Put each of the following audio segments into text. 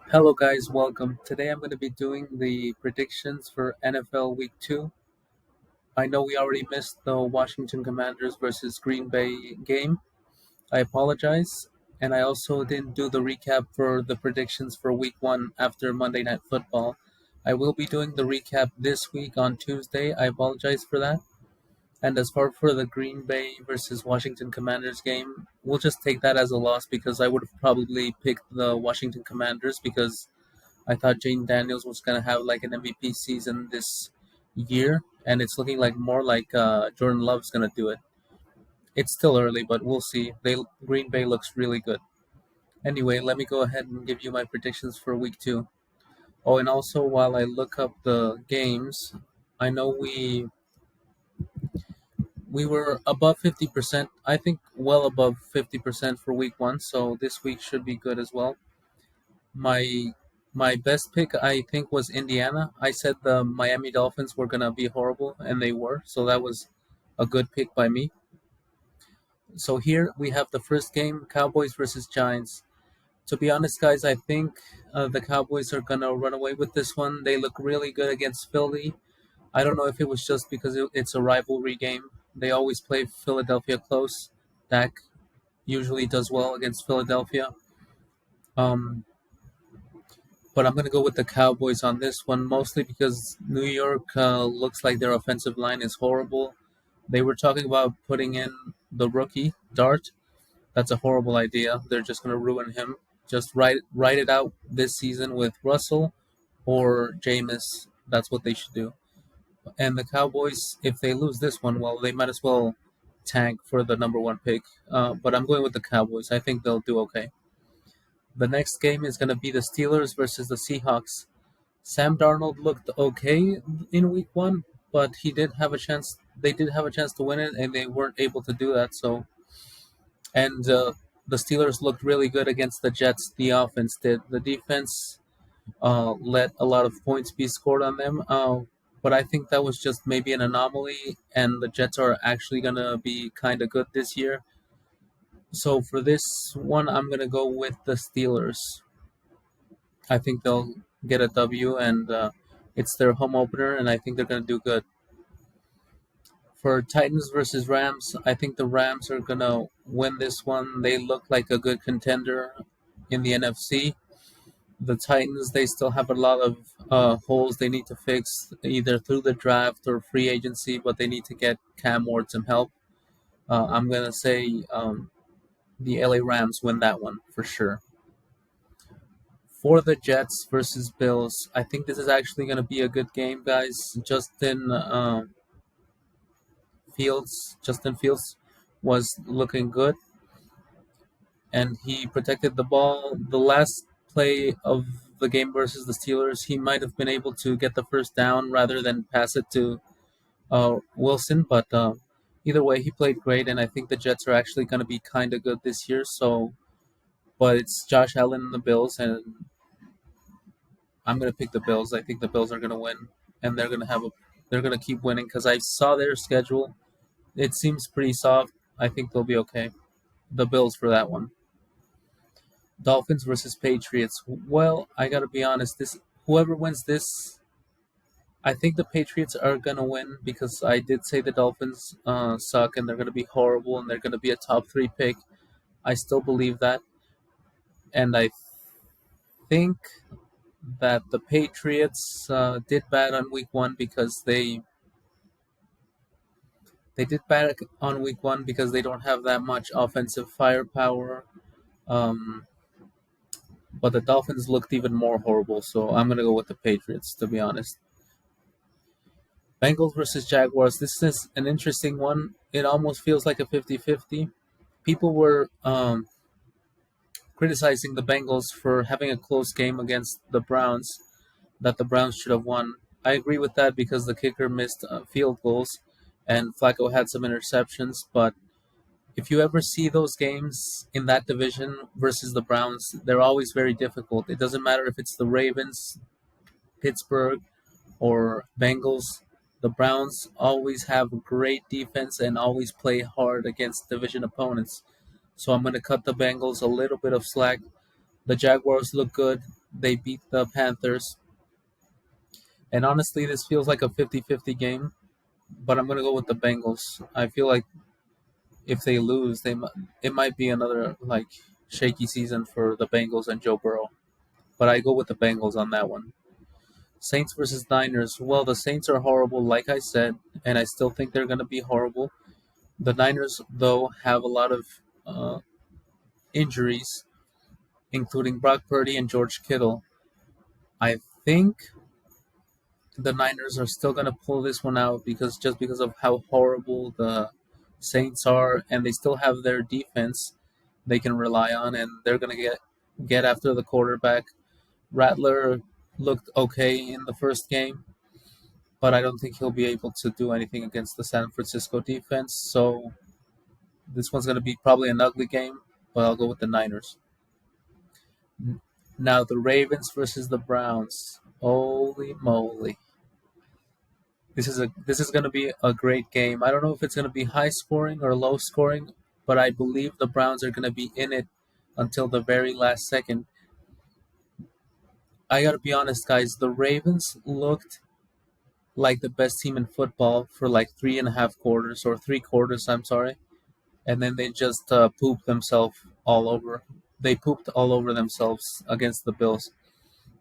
Hello, guys, welcome. Today I'm going to be doing the predictions for NFL Week 2. I know we already missed the Washington Commanders versus Green Bay game. I apologize. And I also didn't do the recap for the predictions for Week 1 after Monday Night Football. I will be doing the recap this week on Tuesday. I apologize for that. And as far for the Green Bay versus Washington Commanders game, we'll just take that as a loss because I would have probably picked the Washington Commanders because I thought Jane Daniels was gonna have like an MVP season this year, and it's looking like more like Jordan Love's gonna do it. It's still early, but we'll see. Green Bay looks really good. Anyway, let me go ahead and give you my predictions for Week 2. Oh, and also while I look up the games, I know we were above 50%. I think well above 50% for Week 1, so this week should be good as well. My my best pick I think was Indiana. I said the Miami Dolphins were gonna be horrible and they were, so that was a good pick by me. So here we have the first game, Cowboys versus Giants. To be honest, guys, I think the Cowboys are gonna run away with this one. They look really good against Philly. I don't know if it was just because it's a rivalry game. They always play Philadelphia close. Dak usually does well against Philadelphia. Um, but I'm going to go with the Cowboys on this one, mostly because New York looks like their offensive line is horrible. They were talking about putting in the rookie Dart. That's a horrible idea. They're just going to ruin him. Just write it out this season with Russell or Jameis. That's what they should do. And the Cowboys, if they lose this one, well, they might as well tank for the number one pick. But I'm going with the Cowboys. I think they'll do okay. The next game is going to be the Steelers versus the Seahawks. Sam Darnold looked okay in week 1, but he did have a chance. They did have a chance to win it, and they weren't able to do that. And the Steelers looked really good against the Jets. The offense did. The defense let a lot of points be scored on them. But I think that was just maybe an anomaly, and the Jets are actually gonna be kind of good this year. So for this one, I'm gonna go with the Steelers. I think they'll get a W, and it's their home opener, and I think they're going to do good. For Titans versus Rams, I think the Rams are going to win this one. They look like a good contender in the NFC. The Titans, they still have a lot of holes they need to fix, either through the draft or free agency, but they need to get Cam Ward some help. I'm going to say the LA Rams win that one for sure. For the Jets versus Bills, I think this is actually going to be a good game, guys. Justin Fields was looking good, and he protected the ball. The last play of the game versus the Steelers, he might have been able to get the first down rather than pass it to Wilson, but either way, he played great, and I think the Jets are actually going to be kind of good this year. So, but it's Josh Allen and the Bills, and I'm gonna pick the Bills. I think the Bills are gonna win, and they're gonna keep winning because I saw their schedule. It seems pretty soft. I think they'll be okay. The Bills for that one. Dolphins versus Patriots. Well, I gotta be honest. This whoever wins this, I think the Patriots are gonna win because I did say the Dolphins suck and they're gonna be horrible and they're gonna be a top 3 pick. I still believe that, and I think that the Patriots did bad on week 1 because they did bad on week 1 because they don't have that much offensive firepower. Um, but the Dolphins looked even more horrible, so I'm going to go with the Patriots, to be honest. Bengals versus Jaguars. This is an interesting one. It almost feels like a 50-50. People were criticizing the Bengals for having a close game against the Browns, that the Browns should have won. I agree with that because the kicker missed field goals and Flacco had some interceptions, but if you ever see those games in that division versus the Browns, they're always very difficult. It doesn't matter if it's the Ravens, Pittsburgh, or Bengals. The Browns always have great defense and always play hard against division opponents. So I'm going to cut the Bengals a little bit of slack. The Jaguars look good. They beat the Panthers, and honestly, this feels like a 50-50 game. But I'm gonna go with the Bengals. I feel like if they lose, it might be another like shaky season for the Bengals and Joe Burrow. But I go with the Bengals on that one. Saints versus Niners. Well, the Saints are horrible, like I said, and I still think they're gonna be horrible. The Niners, though, have a lot of uh, injuries, including Brock Purdy and George Kittle. I think the Niners are still gonna pull this one out because of how horrible the Saints are, and they still have their defense they can rely on, and they're gonna get after the quarterback. Rattler looked okay in the first game, but I don't think he'll be able to do anything against the San Francisco defense. So this one's gonna be probably an ugly game, but I'll go with the Niners. Now the Ravens versus the Browns. Holy moly! This is going to be a great game. I don't know if it's going to be high scoring or low scoring, but I believe the Browns are going to be in it until the very last second. I got to be honest, guys. The Ravens looked like the best team in football for like 3.5 quarters or 3 quarters. I'm sorry, and then they just pooped themselves all over. They pooped all over themselves against the Bills.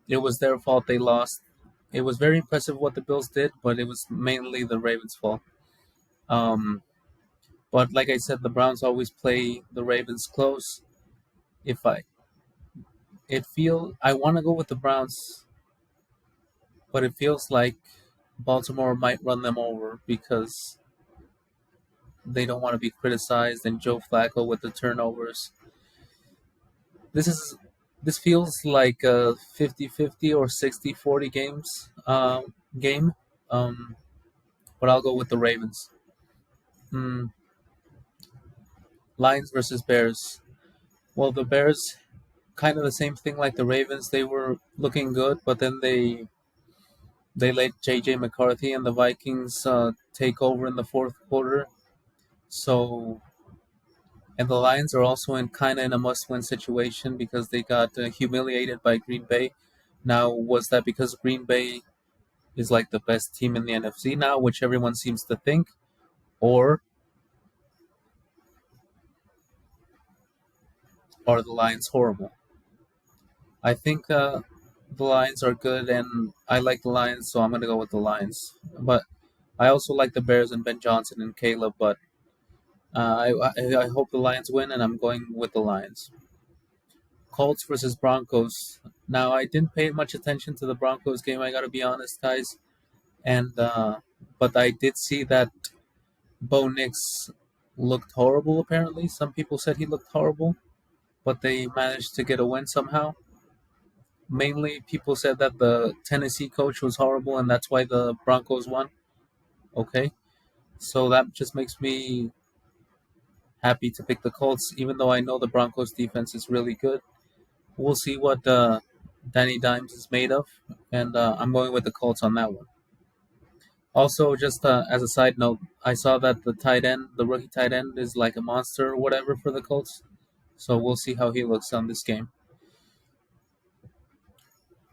It was their fault they lost. It was very impressive what the Bills did, but it was mainly the Ravens' fault. Um, But like I said, the Browns always play the Ravens close. If I want to go with the Browns, but it feels like Baltimore might run them over because they don't want to be criticized and Joe Flacco with the turnovers. This is this feels like a 50-50 or 60-40 game. Um, but I'll go with the Ravens. Mm, Lions versus Bears. Well, the Bears kind of the same thing like the Ravens. They were looking good, but then they let J.J. McCarthy and the Vikings take over in the fourth quarter. So, and the Lions are also in a must-win situation because they got humiliated by Green Bay. Now, was that because Green Bay is like the best team in the NFC now, which everyone seems to think, or are the Lions horrible? I think the Lions are good, and I like the Lions, so I'm gonna go with the Lions. But I also like the Bears and Ben Johnson and Caleb, but I hope the Lions win, and I'm going with the Lions. Colts versus Broncos. Now, I didn't pay much attention to the Broncos game. I gotta be honest, guys. And but I did see that Bo Nix looked horrible. Apparently, some people said he looked horrible, but they managed to get a win somehow. Mainly, people said that the Tennessee coach was horrible, and that's why the Broncos won. Okay, so that just makes me happy to pick the Colts, even though I know the Broncos defense is really good. We'll see what Danny Dimes is made of, and I'm going with the Colts on that one. Also, just as a side note, I saw that the rookie tight end, is like a monster or whatever for the Colts. So we'll see how he looks on this game.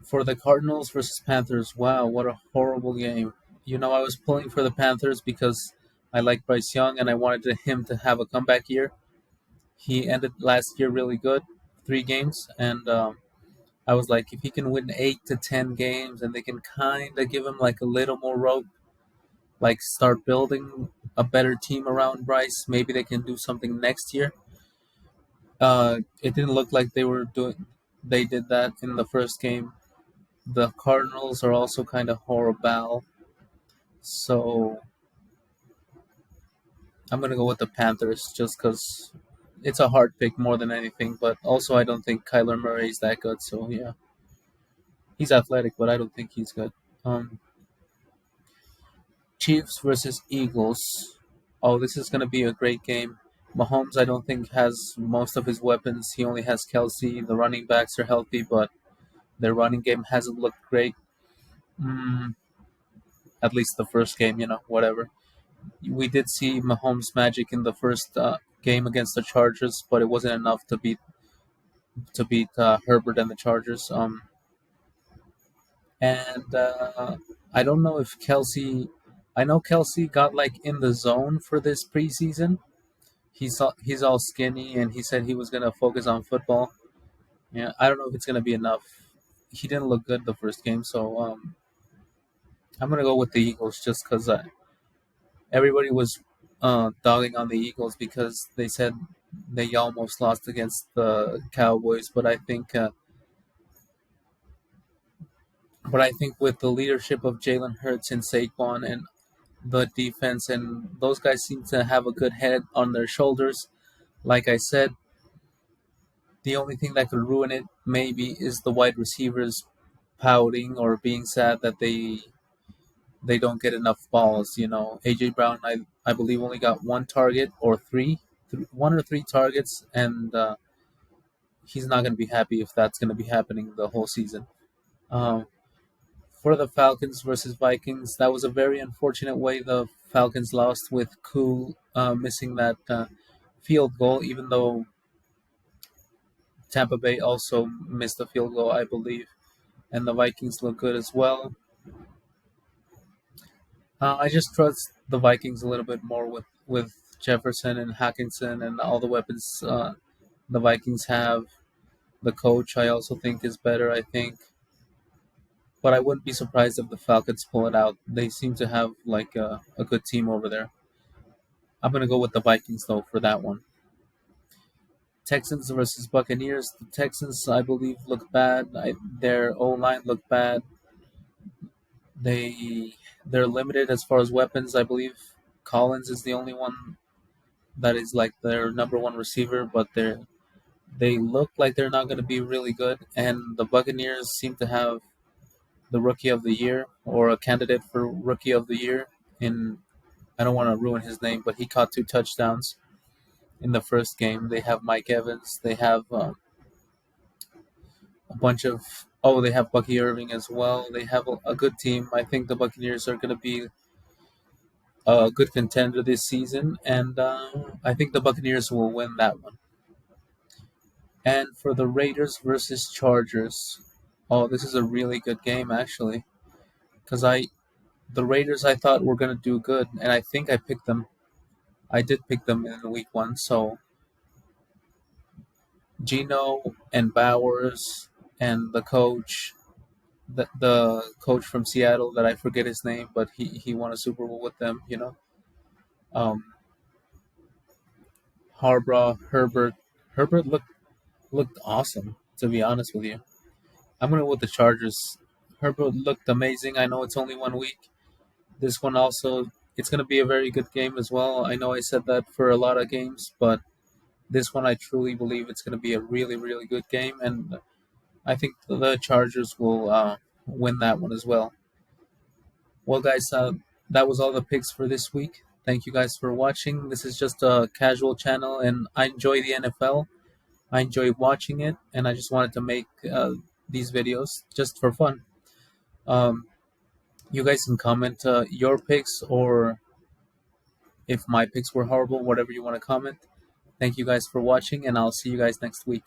For the Cardinals versus Panthers, wow, what a horrible game. I was pulling for the Panthers because I like Bryce Young and I wanted him to have a comeback year. He ended last year really good, 3 games, and I was like, if he can win 8 to 10 games and they can kind of give him like a little more rope, like start building a better team around Bryce, maybe they can do something next year. It didn't look like they did that in the first game. The Cardinals are also kind of horrible, so I'm gonna go with the Panthers just because it's a hard pick more than anything. But also, I don't think Kyler Murray is that good. So yeah, he's athletic, but I don't think he's good. Um, Chiefs versus Eagles. Oh, this is gonna be a great game. Mahomes, I don't think has most of his weapons. He only has Kelsey. The running backs are healthy, but their running game hasn't looked great. Mm, at least the first game, whatever. We did see Mahomes' magic in the first game against the Chargers, but it wasn't enough to beat Herbert and the Chargers. and I don't know if Kelsey. I know Kelsey got like in the zone for this preseason. He's all skinny, and he said he was gonna focus on football. Yeah, I don't know if it's gonna be enough. He didn't look good the first game, so I'm gonna go with the Eagles just because everybody was dogging on the Eagles because they said they almost lost against the Cowboys, but I think with the leadership of Jalen Hurts and Saquon and the defense, and those guys seem to have a good head on their shoulders. Like I said, the only thing that could ruin it maybe is the wide receivers pouting or being sad that they don't get enough balls. You know, AJ Brown, I believe only got one target or one or three targets, and he's not going to be happy if that's going to be happening the whole season. Um, for the Falcons versus Vikings, that was a very unfortunate way the Falcons lost with Koo missing that field goal, even though Tampa Bay also missed a field goal, I believe, and the Vikings look good as well. I just trust the Vikings a little bit more with Jefferson and Hackinson and all the weapons the Vikings have. The coach, I also think, is better. I think, but I wouldn't be surprised if the Falcons pull it out. They seem to have like a good team over there. I'm gonna go with the Vikings though for that one. Texans versus Buccaneers. The Texans, I believe, look bad. Their O line looked bad. They they're limited as far as weapons. I believe Collins is the only one that is like their number one receiver, but they look like they're not going to be really good. And the Buccaneers seem to have the rookie of the year or a candidate for rookie of the year. In I don't want to ruin his name, but he caught two touchdowns in the first game. They have Mike Evans. They have a bunch of they have Bucky Irving as well. They have a good team. I think the Buccaneers are going to be a good contender this season, and I think the Buccaneers will win that one. And for the Raiders versus Chargers, oh, this is a really good game actually, because the Raiders I thought were gonna do good, and I think I picked them. I did pick them in week one, so Gino and Bowers and the coach from Seattle that I forget his name, but he won a Super Bowl with them. Um, Herbert looked awesome. To be honest with you, I'm gonna go with the Chargers. Herbert looked amazing. I know it's only 1 week. This one also, it's gonna be a very good game as well. I know I said that for a lot of games, but this one I truly believe it's gonna be a really really good game, and I think the Chargers will win that one as well. Well, guys, that was all the picks for this week. Thank you guys for watching. This is just a casual channel, and I enjoy the NFL. I enjoy watching it, and I just wanted to make these videos just for fun. Um, you guys can comment your picks, or if my picks were horrible, whatever you want to comment. Thank you guys for watching, and I'll see you guys next week.